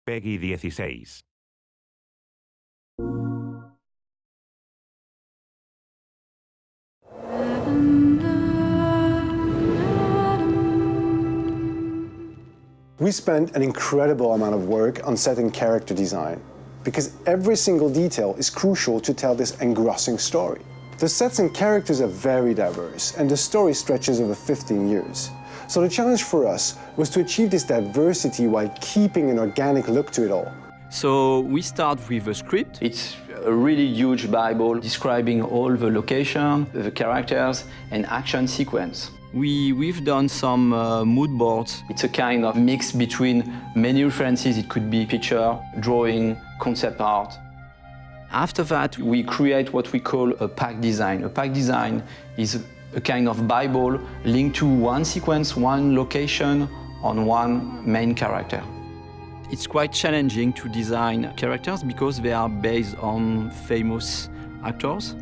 Peggy 16. We spent an incredible amount of work on set and character design, because every single detail is crucial to tell this engrossing story. The sets and characters are very diverse, and the story stretches over 15 years. So the challenge for us was to achieve this diversity while keeping an organic look to it all. So we start with a script. It's a really huge Bible describing all the location, the characters, and action sequence. We've done some mood boards. It's a kind of mix between many references. It could be picture, drawing, concept art. After that, we create what we call a pack design. A pack design is a kind of Bible linked to one sequence, one location, on one main character. It's quite challenging to design characters because they are based on famous actors.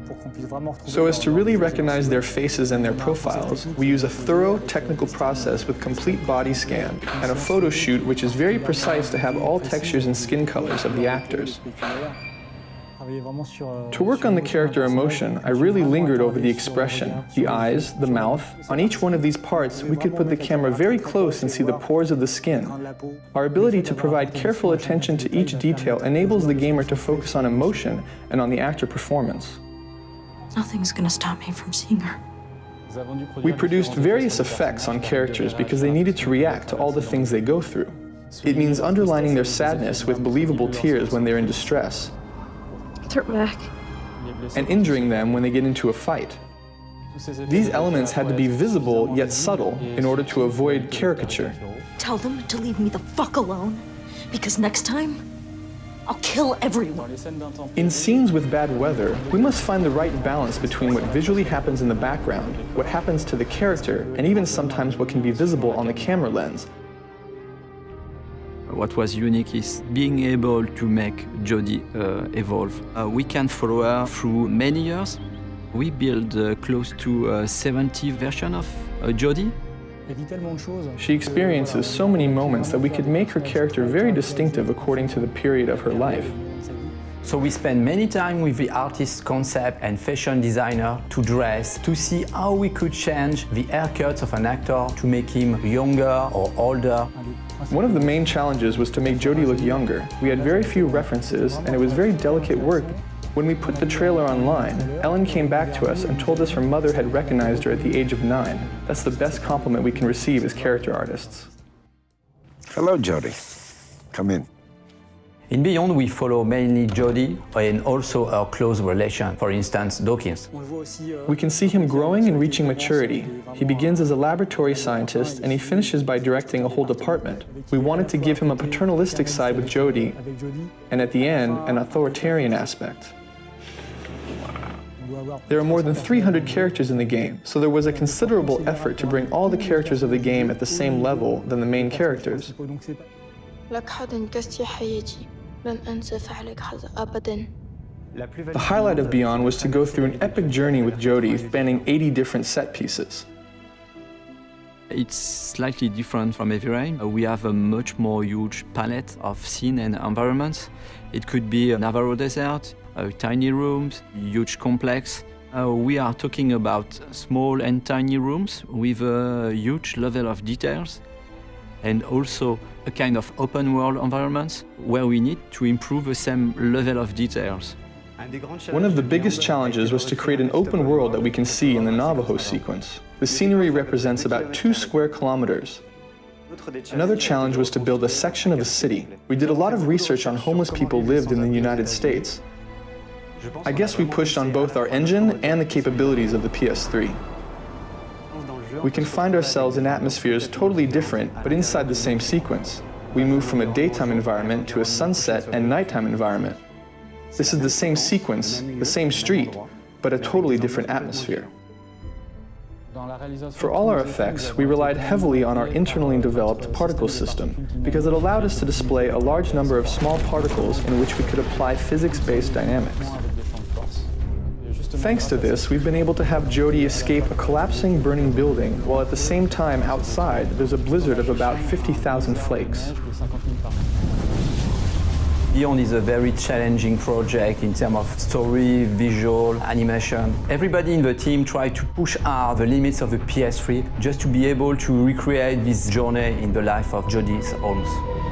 So as to really recognize their faces and their profiles, we use a thorough technical process with complete body scan and a photo shoot which is very precise to have all textures and skin colors of the actors. To work on the character emotion, I really lingered over the expression, the eyes, the mouth. On each one of these parts, we could put the camera very close and see the pores of the skin. Our ability to provide careful attention to each detail enables the gamer to focus on emotion and on the actor performance. Nothing's gonna stop me from seeing her. We produced various effects on characters because they needed to react to all the things they go through. It means underlining their sadness with believable tears when they're in distress, Turn back. and injuring them when they get into a fight. These elements had to be visible yet subtle in order to avoid caricature. Tell them to leave me the fuck alone, because next time, I'll kill everyone. In scenes with bad weather, we must find the right balance between what visually happens in the background, what happens to the character, and even sometimes what can be visible on the camera lens. What was unique is being able to make Jodie evolve. We can follow her through many years. We built close to 70 versions of Jodie. She experiences so many moments that we could make her character very distinctive according to the period of her life. So we spend many time with the artist concept and fashion designer to dress, to see how we could change the haircuts of an actor to make him younger or older. One of the main challenges was to make Jodie look younger. We had very few references, and it was very delicate work. When we put the trailer online, Ellen came back to us and told us her mother had recognized her at the age of 9. That's the best compliment we can receive as character artists. Hello, Jodie. Come in. In Beyond, we follow mainly Jodie and also her close relation, for instance, Dawkins. We can see him growing and reaching maturity. He begins as a laboratory scientist and he finishes by directing a whole department. We wanted to give him a paternalistic side with Jodie, and at the end, an authoritarian aspect. There are more than 300 characters in the game, so there was a considerable effort to bring all the characters of the game at the same level than the main characters. The highlight of Beyond was to go through an epic journey with Jodie spanning 80 different set pieces. It's slightly different from Heavy Rain. We have a much more huge palette of scene and environments. It could be a Navarro desert, tiny rooms, huge complex. We are talking about small and tiny rooms with a huge level of details, and also a kind of open world environments where we need to improve the same level of details. One of the biggest challenges was to create an open world that we can see in the Navajo sequence. The scenery represents about 2 square kilometers. Another challenge was to build a section of a city. We did a lot of research on homeless people lived in the United States. I guess we pushed on both our engine and the capabilities of the PS3. We can find ourselves in atmospheres totally different, but inside the same sequence. We move from a daytime environment to a sunset and nighttime environment. This is the same sequence, the same street, but a totally different atmosphere. For all our effects, we relied heavily on our internally developed particle system because it allowed us to display a large number of small particles in which we could apply physics-based dynamics. Thanks to this, we've been able to have Jodie escape a collapsing, burning building, while at the same time outside, there's a blizzard of about 50,000 flakes. Beyond is a very challenging project in terms of story, visual, animation. Everybody in the team tried to push hard the limits of the PS3 just to be able to recreate this journey in the life of Jodie's Almas.